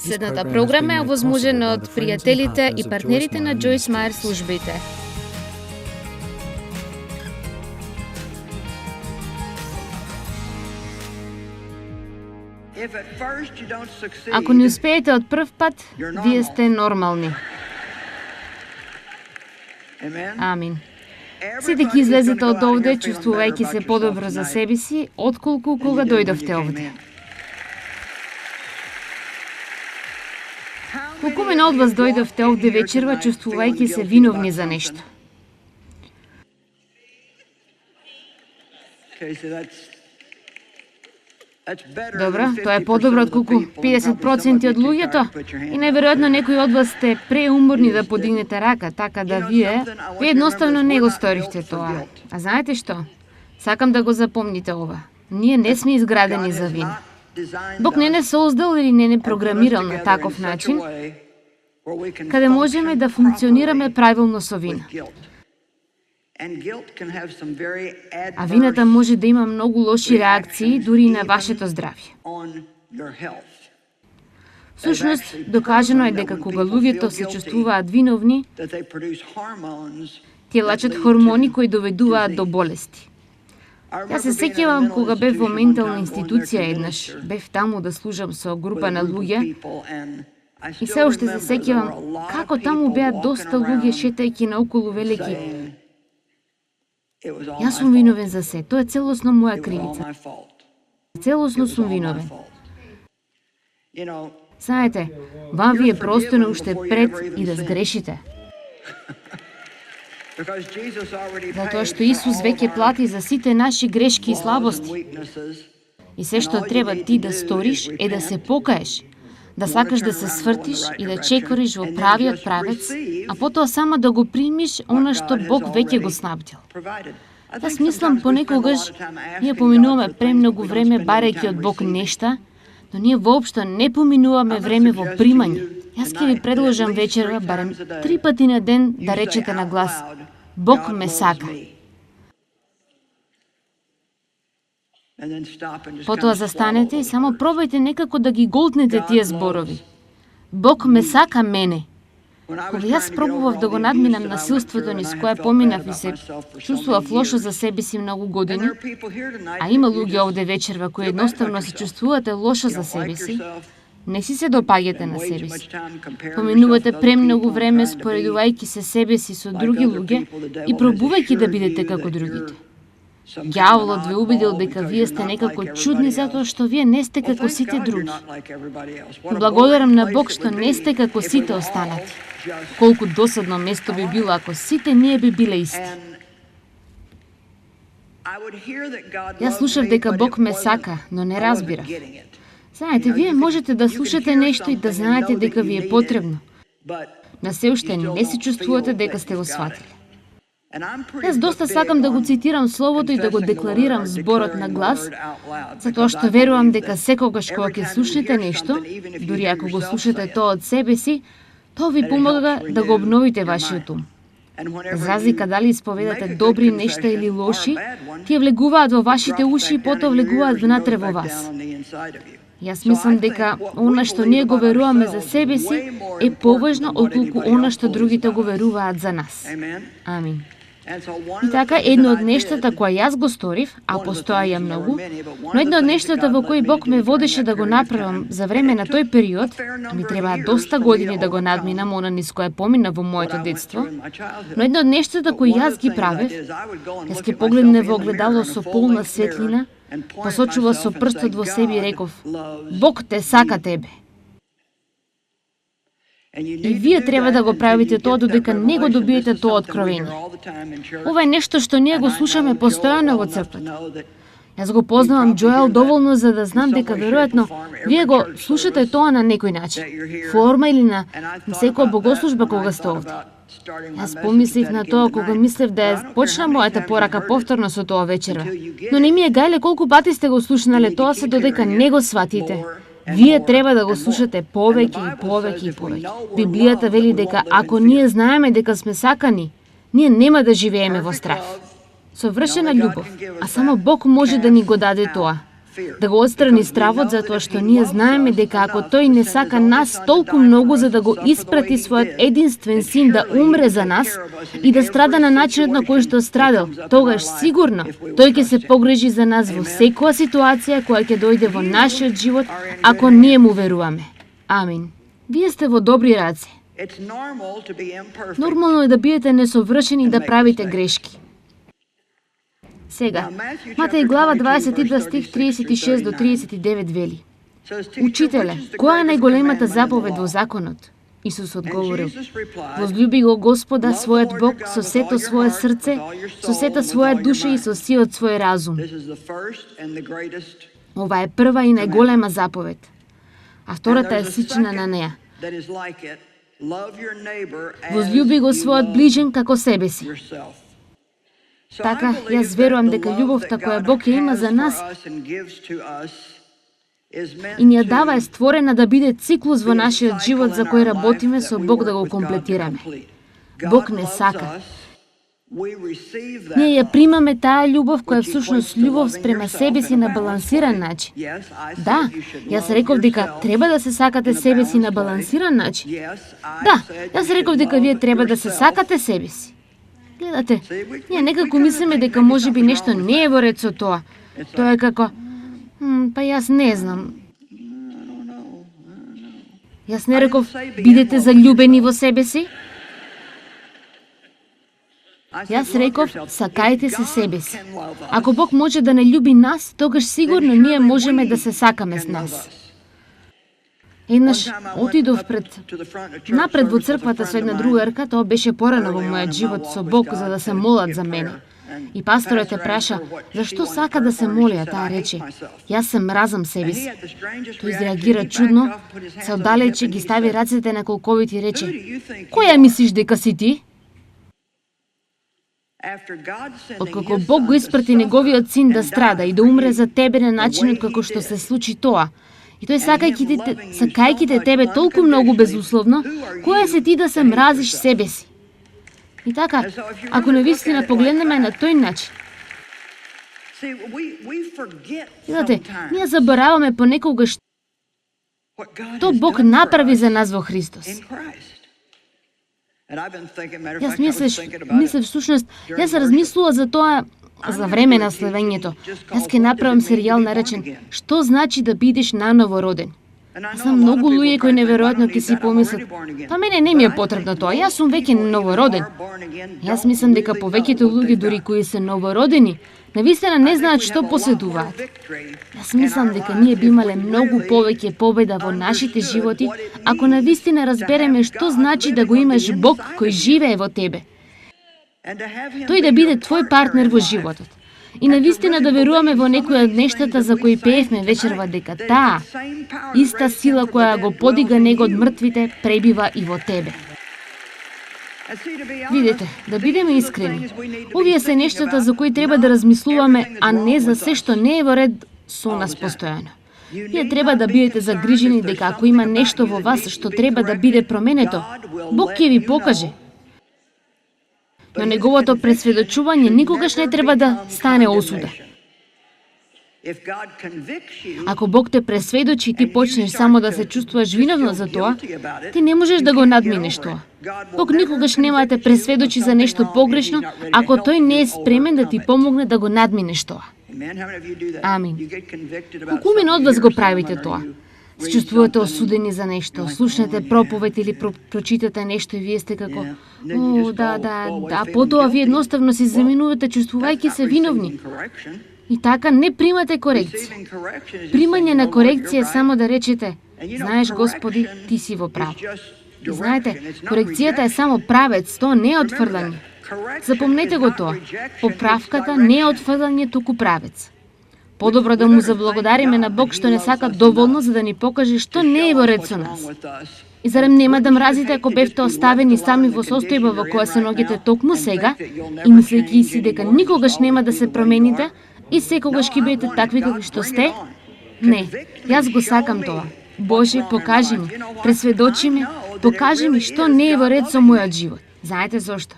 Следната програма е овозможена од пријателите и партнерите на Joyce Meyer службите. Ако не успеете од прв пат, вие сте нормални. Амин. Сите ќе излезете од овде чувствувајќи се подобро за себе си, отколку кога дојдовте овде. Колкумина од вас дојдовте овде вечерва чувствувајќи се виновни за нешто? Добро, тоа е подобро отколку 50% од луѓето и најверојатно некои од вас сте преуморни да подигнете рака, така да вие едноставно не го сторивте тоа. А знаете што? Сакам да го запомните ова. Ние не сме изградени за вина. Бог не не создал или не програмирал на таков начин, каде можеме да функционираме правилно со вина. А вината може да има многу лоши реакции дури и на вашето здравје. Всушност, докажано е дека кога луѓето се чувствуваат виновни, тие лачат хормони кои доведуваат до болести. Јас се сеќавам кога бев во ментална институција еднаш, бев таму да служам со група на луѓе и се уште се сеќавам како таму беа доста луѓе шетајќи наоколу велики: јас сум виновен за се, тоа е целосно моја кривица. Целосно сум виновен. Знаете, вам ви е просторно уште пред и да сгрешите. Затоа што Исус веќе плати за сите наши грешки и слабости. И се што треба ти да сториш е да се покаеш, да сакаш да се свртиш и да чекориш во правиот правец, а потоа само да го примиш она што Бог веќе го снабдил. Јас мислам понекогаш ние поминуваме премногу време барајќи од Бог нешта, но ние воопшто не поминуваме време во примање. Јас ќе ви предложам вечерва барем 3 пати на ден да речете на глас: Бог ме сака. Потоа застанете и само пробајте некако да ги голтнете тие зборови. Бог ме сака мене. Кога јас пробував да го надминам насилството низ кое поминав и се чувствував лошо за себе си многу години, а има луѓе овде вечерва кои едноставно се чувствувате лошо за себе си, не си се допаѓате на себе си. Поминувате премногу време споредувајќи се себе си со други луѓе и пробувајќи да бидете како другите. Ѓаволот ве убедил дека вие сте некако чудни затоа што вие не сте како сите други. Благодарам на Бог што не сте како сите останати. Колку досадно место би било ако сите ние би биле исти. Јас слушав дека Бог ме сака, но не разбирав. Знаете, вие можете да слушате нешто и да знаете дека ви е потребно, но се уште не се чувствувате дека сте го сватили. Јас доста сакам да го цитирам Словото и да го декларирам зборот на глас, затоа што верувам дека секогаш кога ќе слушнете нешто, дури ако го слушате тоа од себе си, тоа ви помага да го обновите вашиот ум. За разлика дали исповедате добри нешта или лоши, тие влегуваат во вашите уши и потоа влегуваат внатре во вас. Јас мислам дека она што ние го веруваме за себе си е поважно отколку она што другите го веруваат за нас. Амин. И така, едно од нештата која јас го сторив, а постоја многу, но едно од нештата во кои Бог ме водеше да го направам за време на тој период, ми требаа доста години да го надминам она низ кое помина во моето детство, но едно од нештата кои јас ги правев, јас ќе погледне во огледало со полна светлина, посочува со прстот во себе и реков: Бог те сака тебе. И вие треба да го правите тоа додека не го добиете тоа откровение. Ова е нешто што ние го слушаме постојано во црквата. Јас го познавам Джоел доволно за да знам дека веројатно вие го слушате тоа на некој начин, форма или на секоја богослужба кога сте овде. Јас помислив на тоа кога мислев да ја почна мојата порака повторно со тоа вечерва. Но не ми е гајле колку пати сте го слушнале тоа се додека не го сватите. Вие треба да го слушате повеќе и повеќе и повеќе. Библијата вели дека ако ние знаеме дека сме сакани, ние нема да живееме во страв. Со вршена љубов, а само Бог може да ни го даде тоа. да го отстрани стравот, затоа што ние знаеме дека ако тој не сака нас толку многу за да го испрати својот единствен син да умре за нас и да страда на начинот на кој што страдал, тогаш сигурно тој ќе се погрижи за нас во секоја ситуација која ќе дојде во нашиот живот ако ние му веруваме. Амин. Вие сте во добри раце. Нормално е да бидете несовршени и да правите грешки. Сега, Матеј глава 22 стих 36 до 39 вели: Учителе, која е најголемата заповед во законот? Исус одговорил: Возлюби го Господа својот Бог со сето свое срце, со сета своја душа и со сиот свој разум. Ова е прва и најголема заповед. А втората е слична на неа. Возлюби го својот ближен како себе си. Така, јас верувам дека љубовта која Бог ја има за нас и ни ја дава е створена да биде циклус во нашиот живот за кој работиме со Бог да го комплетираме. Бог не сака. Ние ја примаме таа љубов која всушност љубов спрема себе си на балансиран начин. Да, јас реков дека треба да се сакате себе си на балансиран начин. Да, јас реков дека вие треба да се сакате себе си. Гледате, ние некако мислиме дека можеби нешто не е во ред со тоа. Тоа е како, па јас не знам. Јас не реков, бидете заљубени во себе си. Јас реков, сакајте се себе си. Ако Бог може да не љуби нас, тогаш сигурно ние можеме да се сакаме с нас. Еднаш отидов напред во црквата со една другарка, тоа беше порано во мојот живот со Бог за да се молат за мене. И пасторот ја праша, зашто сака да се моли, а таа рече, јас се мразам себе си. Тој изреагира чудно, се оддалече, ги стави рацете на колковите и рече, која мислиш дека си ти? Откако Бог го испрати неговиот син да страда и да умре за тебе на начинот како што се случи тоа, и тој сакајќи тебе толку многу безусловно, која се ти да се мразиш себе си? И така, ако навистина погледнеме на тој начин, видите, ние забораваме понекогаш што Бог направи за нас во Христос. Јас мислев всушност, јас размислува за тоа за време на славењето. Јас ќе направам серијал наречен "Што значи да бидеш наново роден?" Знам многу луѓе кои неверојатно ќе си помислат, па мене не ми е потребно тоа, јас сум веќе новороден. Јас мислам дека повеќето луѓе дури кои се новородени, навистина не знаат што поседуваат. Јас мислам дека ние би имале многу повеќе победа во нашите животи, ако навистина разбереме што значи да го имаш Бог кој живее во тебе. Тој да биде твој партнер во животот. И навистина да веруваме во некои од нештата за кои пеевме вечерва, дека таа иста сила која го подига него од мртвите пребива и во тебе. Видете, да бидеме искрени, овие се нештата за кои треба да размислуваме, а не за се што не е во ред со нас постојано. Вие треба да бидете загрижени дека ако има нешто во вас што треба да биде променето, Бог ќе ви покаже. Но неговото пресведочување никогаш не треба да стане осуда. Ако Бог те пресведочи и ти почнеш само да се чувствуваш виновно за тоа, ти не можеш да го надминеш тоа. Бог никогаш нема да те пресведочи за нешто погрешно, ако тој не е спремен да ти помогне да го надминеш тоа. Амин. Колку од вас го правите тоа? Се чувствувате осудени за нешто, слушнете проповед или прочитате нешто и вие сте како, да, потоа вие едноставно се заминувате чувствувајќи се виновни. И така не примате корекција. Примање на корекција е само да речете, знаеш Господи, ти си во право. И знаете, корекцијата е само правец, тоа не е отфрлање. Запомнете го тоа. Поправката не е отфрлање, туку правец. Подобро да му заблагодариме на Бог што не сака доволно за да ни покаже што не е во ред со нас. И зарем нема да мразите ако бевте оставени сами во состојба во која се наоѓате токму сега и мислејќи си дека никогаш нема да се промените и секогаш ќе бидете такви какви што сте? Не, јас го сакам тоа. Боже, покажи ми, пресведочи ме, покажи ми што не е во ред со мојот живот. Знаете зошто?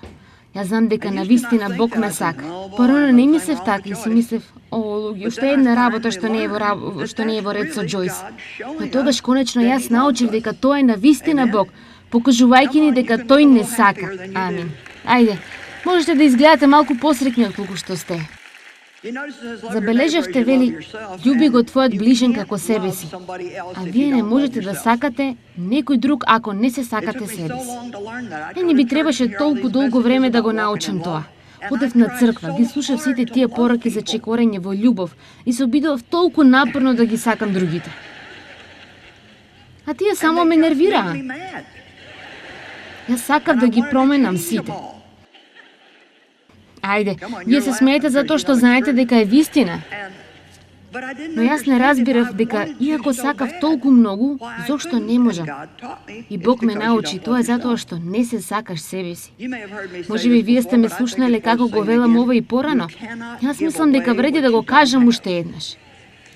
Јас знам дека навистина Бог ме сака. Порано не мислев така и си мислев, луѓе, уште една работа што не е во ред со Џојс. Но тогаш конечно јас научив дека тоа е навистина Бог, покажувајќи ни дека тој не сака. Амин. Ајде, можете да изгледате малку посреќни отколку што сте. Забележавте, вели, љуби го твојот ближен како себе си. А вие не можете да сакате некој друг ако не се сакате себе си. Не би требаше толку долго време да го научам тоа. Одев на црква, ги слушав сите тие пораки за чекорење во љубов и се обидував толку напорно да ги сакам другите. А тие само ме нервираа. Јас сакав да ги променам сите. Ајде, вие се смеете затоа што знаете дека е вистина. Но јас не разбирав дека, иако сакав толку многу, зошто не можам? И Бог ме научи, тоа е затоа што не се сакаш себе си. Можеби вие сте ме слушнале како го велам ова и порано. Јас мислам дека вреди да го кажам уште еднаш.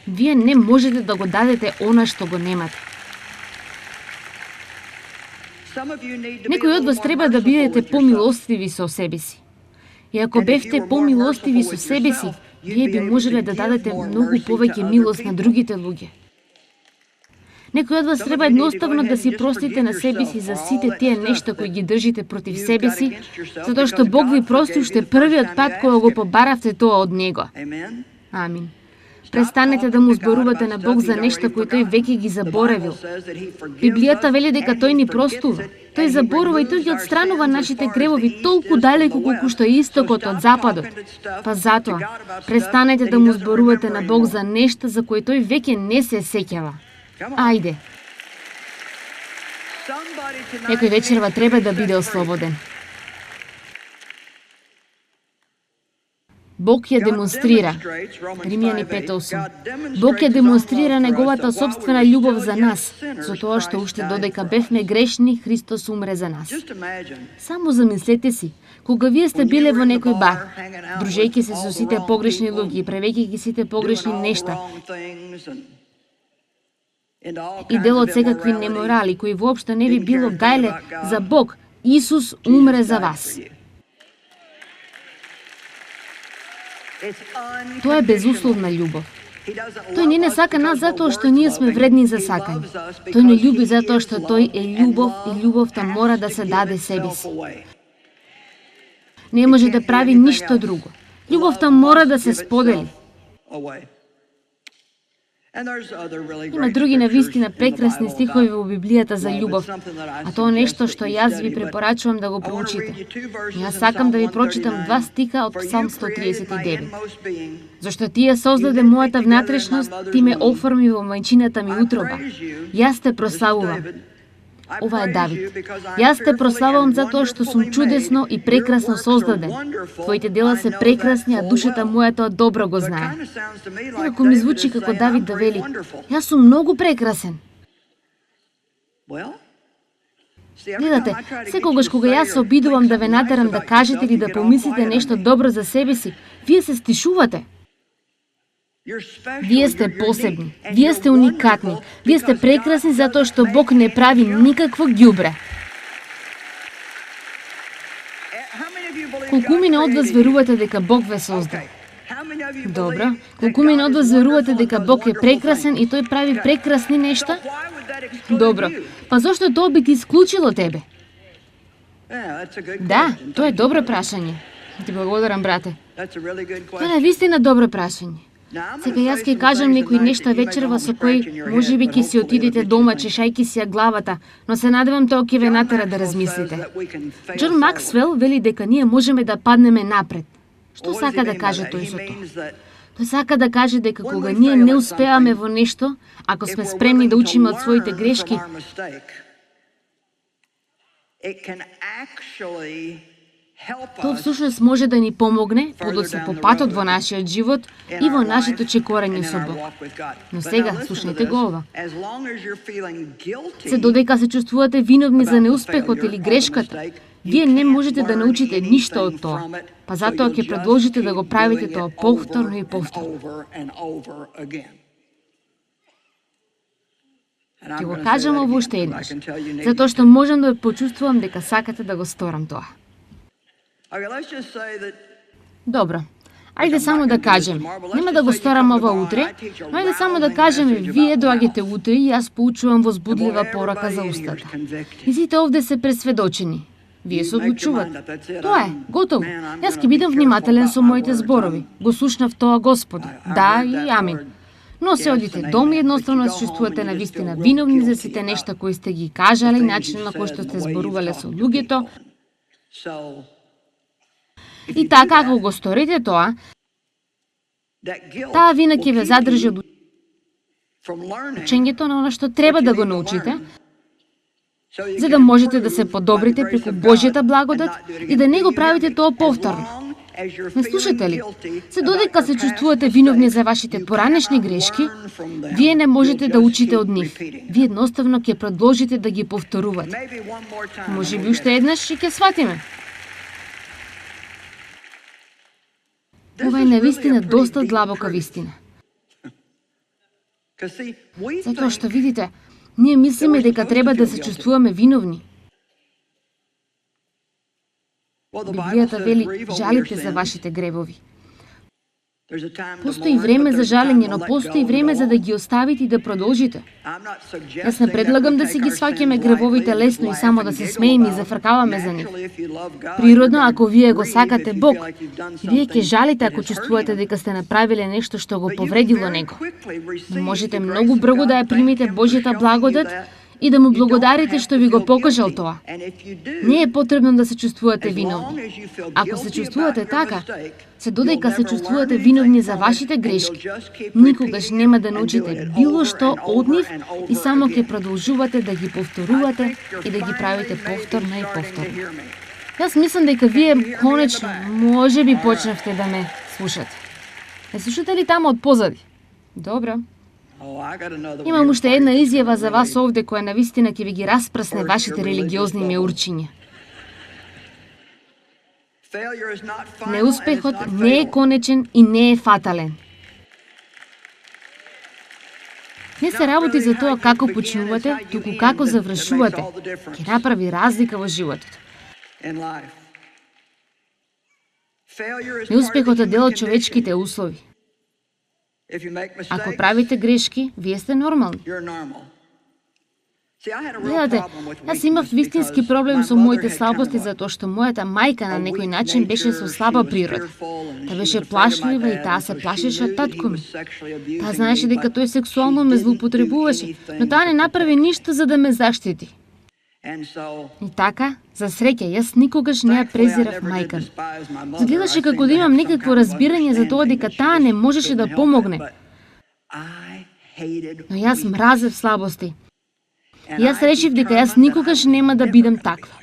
Вие не можете да го дадете она што го немате. Некои од вас треба да бидете помилостиви со себе си. И ако бевте помилостиви со себе си, вие би можеле да дадете многу повеќе милост на другите луѓе. Некој од вас треба едноставно да си простите на себе си за сите тие нешта кои ги држите против себе си, затоа што Бог ви прости уште првиот пат кога го побаравте тоа од Него. Амин. Престанете да му зборувате на Бог за нешта кои тој веќе ги заборавил. Библијата вели дека тој ни простува. Тој заборува и тој ги отстранува нашите гревови толку далеку колку што е истокот од западот. Па затоа, престанете да му зборувате на Бог за нешта за кои тој веќе не се сеќава. Ајде. Некој вечерва треба да биде ослободен. Бог ја демонстрира. Римјани 5:8. Бог ја демонстрира неговата собствена љубов за нас, со тоа што уште додека бевме грешни, Христос умре за нас. Само замислете си, кога вие сте биле во некој бар, дружејќи се со сите погрешни луѓе, правејќи ги сите погрешни нешта, и дел од секакви неморали, кои воопшто не би било гајле за Бог, Исус умре за вас. Тоа е безусловна љубов. Тој не сака нас затоа што ние сме вредни за сакање. Тој не љуби затоа што тој е љубов и љубовта мора да се даде себе си. Не може да прави ништо друго. Љубовта мора да се сподели. Има други навистина прекрасни стихови во Библијата за љубов, а тоа нешто што јас ви препорачувам да го проучите. Јас сакам да ви прочитам 2 стиха од Псалм 139. Зашто ти ја создаде мојата внатрешност, ти ме оформи во мајчината ми утроба. Јас те прославувам. Ова е Давид. Јас те прославувам затоа што сум чудесно и прекрасно создаден. Твоите дела се прекрасни, а душата мојата добро го знае. Некако ми звучи како Давид да вели, јас сум многу прекрасен. Гледате, секогаш кога јас се обидувам да ве натерам да кажете или да помислите нешто добро за себе си, вие се стишувате. Вие сте посебни, вие сте уникатни, вие сте прекрасни затоа што Бог не прави никакво ѓубре. Колкумина од вас верувате дека Бог ве создал? Добро. Колкумина од вас верувате дека Бог е прекрасен и тој прави прекрасни нешта? Добро. Па зошто тоа би ти исклучило тебе? Да, тоа е добро прашање. Ти благодарам, брате. Тоа е навистина добро прашање. Сега јас ќе кажам некои нешта вечерва со кои можеби ќе си отидете дома чешајки си ја главата, но се надевам тоа ќе ве натера да размислите. Џон Максвел вели дека ние можеме да паднеме напред. Што сака да каже тој со тоа? Тој сака да каже дека кога ние не успеаме во нешто, ако сме спремни да учиме од своите грешки, тоа всушност може да ни помогне подоцна по патот во нашиот живот и во нашето чекорање со Бог. Но сега, слушајте го ова. Се додека се чувствувате виновни за неуспехот или грешката, вие не можете да научите ништо од тоа, па затоа ќе продолжите да го правите тоа повторно и повторно. Ќе го кажам ово уште еднаш, затоа што можам да почувствувам дека сакате да го сторам тоа. Добро. Ајде само да кажем, нема да го сторам ова утре, но ајде само да кажеме, вие доаѓате утре и јас поучувам возбудлива порака за устата. И сите овде се пресведочени. Вие се одлучувате. Тоа е, готово. Јас ќе бидам внимателен со моите зборови. Го слушнав тоа, Господи. Да и амин. Но се одите дом и едноставно се чувствувате на вистина виновни за сите нешта кои сте ги кажале и начинот на кој што сте зборувале со луѓето. И така, ако го сторите тоа, таа вина ќе ве задржи од учењето на она што треба да го научите, за да можете да се подобрите преку Божјата благодат и да не го правите тоа повторно. Не слушате ли? Се додека се чувствувате виновни за вашите поранешни грешки, вие не можете да учите од нив. Вие едноставно ќе продолжите да ги повторувате. Можеби уште еднаш и ќе сватиме. Ова е навистина доста длабока вистина. Затоа што видите, ние мислиме дека треба да се чувствуваме виновни. Библијата вели, жалите за вашите гревови. Постои време за жалење, но постои време за да ги оставите и да продолжите. Јас не предлагам да си ги сваќаме гревовите лесно и само да се смееме и зафркаваме за нив. Природно, ако вие го сакате Бог, вие ќе жалите ако чувствувате дека сте направиле нешто што го повредило него. Но можете многу брзо да ја примите Божјата благодат и да му благодарите што ви го покажал тоа. Не е потребно да се чувствувате виновни. Ако се чувствувате така, се додека се чувствувате виновни за вашите грешки, никогаш нема да научите било што од нив и само ќе продолжувате да ги повторувате и да ги правите повторно и повторно. Јас мислам дека вие конечно можеби почнавте да ме слушате. Не слушате ли тамо од позади? Добро. Имам уште една изјава за вас овде која навистина ќе ви ги распрсне вашите религиозни меурчиња. Неуспехот не е конечен и не е фатален. Не се работи за тоа како почнувате, туку како завршувате. Ќе направи разлика во животот. Неуспехот е дел од човечките услови. Ако правите грешки, вие сте нормални. Гледате, јас имав вистински проблем со моите слабости затоа што мојата мајка на некој начин беше со слаба природа. Таа беше плашлива и таа се плашеше од татко ми. Таа знаеше дека тој сексуално ме злоупотребуваше, но таа не направи ништо за да ме заштити. И така, за среќа, јас никогаш не ја презирав мајка. Изгледаше како да имам некакво разбирање за тоа дека таа не можеше да помогне. Но јас мразев слабости. И јас решив дека јас никогаш нема да бидам таква.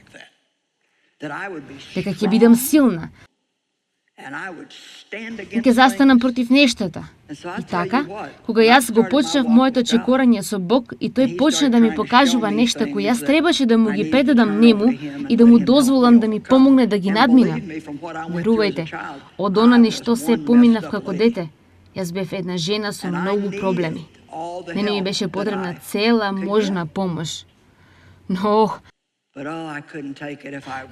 Дека ќе бидам силна. И ќе застанам против нештата. И така, кога јас го почнав моето чекорање со Бог и тој почна да ми покажува нешта кои јас требаше да му ги предадам нему и да му дозволам да ми помогне да ги надминам. Верувајте, од она ништо се поминав како дете. Јас бев една жена со многу проблеми. Мене ми беше потребна цела можна помош. Но,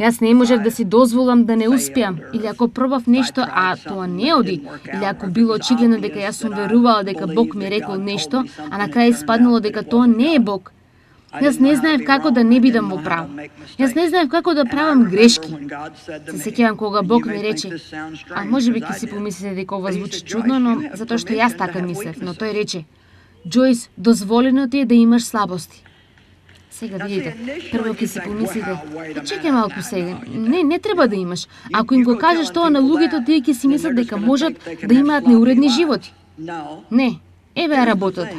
јас не можев да си дозволам да не успеам, или ако пробав нешто, а тоа не оди, или ако било очигледно дека јас сум верувала дека Бог ми рекол нешто, а на крај испаднало дека тоа не е Бог. Јас не знаев како да не бидам во право. Јас не знаев како да правам грешки. Се сеќавам кога Бог ми рече, а можеби ќе си помислите дека ова звучи чудно, но затоа што јас така мислев, но тој рече: Джојс, дозволено ти е да имаш слабости. Сега видите, прво ќе си помислите, чекај малку сега, не треба да имаш. Ако им го кажеш тоа на луѓето, тие ќе си мислат дека можат да имаат неуредни животи. Не, еве е работата.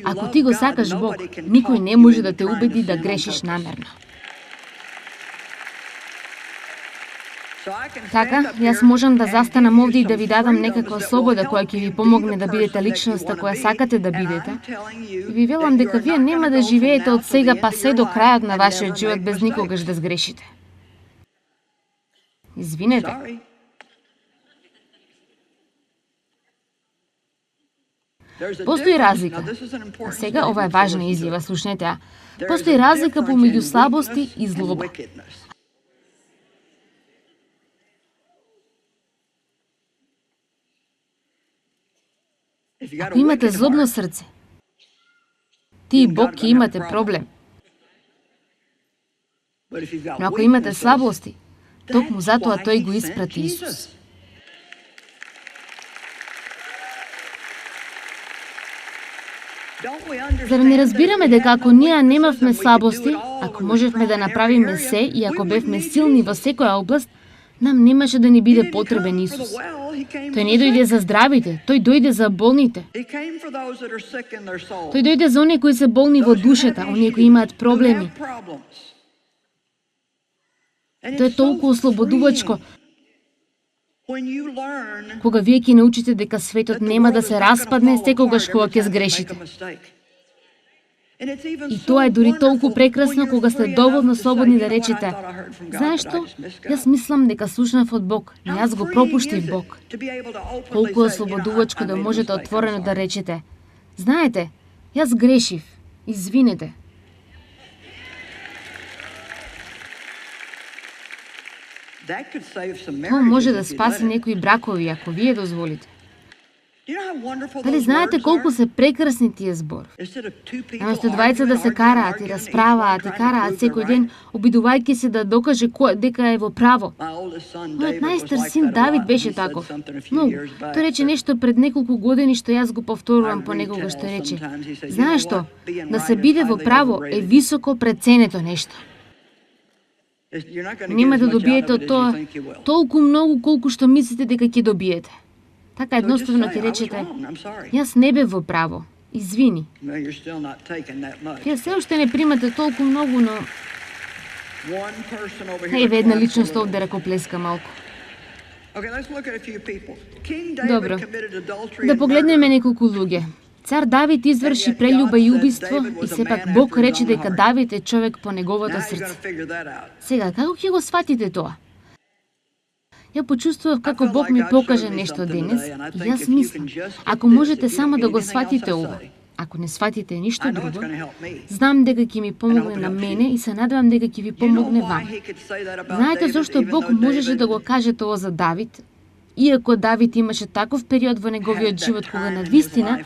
Ако ти го сакаш Бог, никој не може да те убеди да грешиш намерно. Така, јас можам да застанам овде и да ви дадам некаква слобода која ќе ви помогне да бидете личноста која сакате да бидете. И ви велам дека вие нема да живеете од сега па се до крајот на вашиот живот без никогаш да сгрешите. Извинете. Постои разлика. А сега ова е важна изјава, слушнете ја. Постои разлика помеѓу слабости и злоба. Ако имате злобно срце, ти и Бог ќе имате проблем. Но ако имате слабости, токму затоа тој го испрати Исус. Зар не разбираме дека ако ние немавме слабости, ако можевме да направиме се и ако бевме силни во секоја област, нам немаше да ни биде потребен Исус. Тој не дојде за здравите, тој дојде за болните. Тој дојде за оние кои се болни во душата, оние кои имаат проблеми. Тоа е толку ослободувачко. Кога вие ќе научите дека светот нема да се распадне секогаш кога ќе сгрешите. И тоа е дури толку прекрасно кога сте доволно слободни да речете: знаеш што? Јас мислам дека слушнав од Бог, но јас го пропуштив Бог. Колку е ослободувачко да можете отворено да речете: знаете, јас грешив, извинете. Тоа може да спаси некои бракови, ако вие дозволите. Дали знаете колку се прекрасни тие зборови? Наместо двајца да се караат и расправаат и караат секој ден, обидувајќи се да докаже дека е во право. Мојот најстар син Давид беше таков. Многу. Тој рече нешто пред неколку години што јас го повторувам понекогаш, што рече: знаеш што? Да се биде во право е високо преценето нешто. Нема да добиете од тоа толку многу колку што мислите дека ќе добиете. Така едноставно ќе речете: јас не бев во право, извини. Вие се уште не примате толку многу, но... Еве една личност овде ракоплеска малку. Добро, да погледнеме неколку луѓе. Цар Давид изврши прелюба и убиство и сепак Бог рече дека Давид е човек по неговото срце. Сега, како ќе го сватите тоа? Ја почувствував како Бог ми покаже нешто денес и јас мислам, ако можете само да го сватите ова, ако не сватите ништо друго, знам дека ќе ми помогне на мене и се надевам дека ќе ви помогне вам. Знаете зошто Бог можеше да го каже тоа за Давид? Иако Давид имаше таков период во неговиот живот кога навистина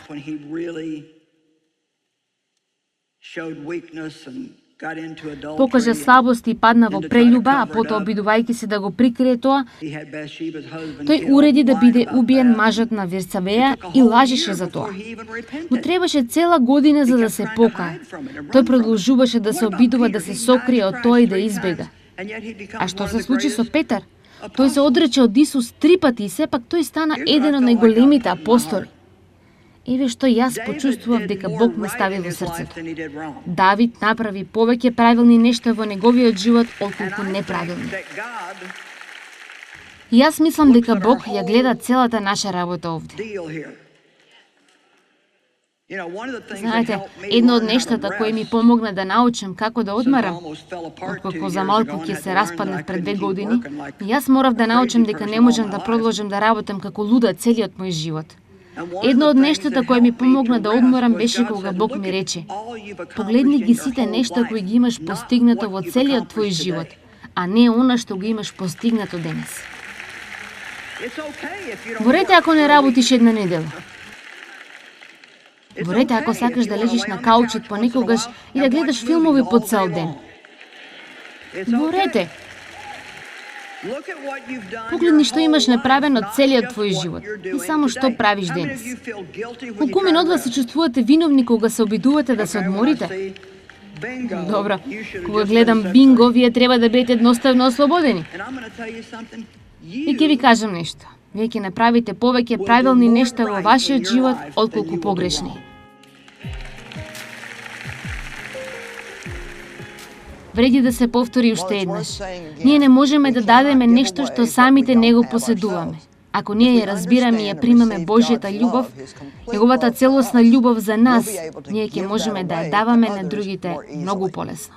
покажа слабост и падна во прелюба, а потоа обидувајќи се да го прикрие тоа, тој уреди да биде убиен мажот на Версавеја и лажеше за тоа. Му требаше цела година за да се покае. Тој продолжуваше да се обидува да се сокрие од тоа и да избега. А што се случи со Петар? Тој се одрече од Исус 3 пати и сепак тој стана еден од најголемите апостоли. Еве што јас почувствував дека Бог ме стави во срцето. Давид направи повеќе правилни нешта во неговиот живот отколку неправилни. И јас мислам дека Бог ја гледа целата наша работа овде. Знаете, едно од нештата кои ми помогна да научам како да одмарам, откако за малку ќе се распаднав пред 2 години, јас морав да научам дека не можам да продолжам да работам како луда целиот мој живот. Едно од нештата кои ми помогна да одморам беше кога Бог ми рече: погледни ги сите нешта кои ги имаш постигнато во целиот твој живот, а не она што го имаш постигнато денес. Ворете ако не работиш една недела. Ворете ако сакаш да лежиш на каучот понекогаш и да гледаш филмови по цел ден. Ворете. Погледни што имаш направено целиот твој живот и само што правиш денес. Колку од вас се чувствувате виновни кога се обидувате да се одморите? Добро, кога гледам бинго, вие треба да бидете едноставно ослободени. И ќе ви кажам нешто. Вие ќе направите повеќе правилни нешта во вашиот живот отколку погрешни. Вреди да се повтори уште еднаш. Ние не можеме да дадеме нешто што самите не го поседуваме. Ако ние ја разбираме и ја примаме Божјата љубов, неговата целосна љубов за нас, ние ќе можеме да ја даваме на другите многу полесно.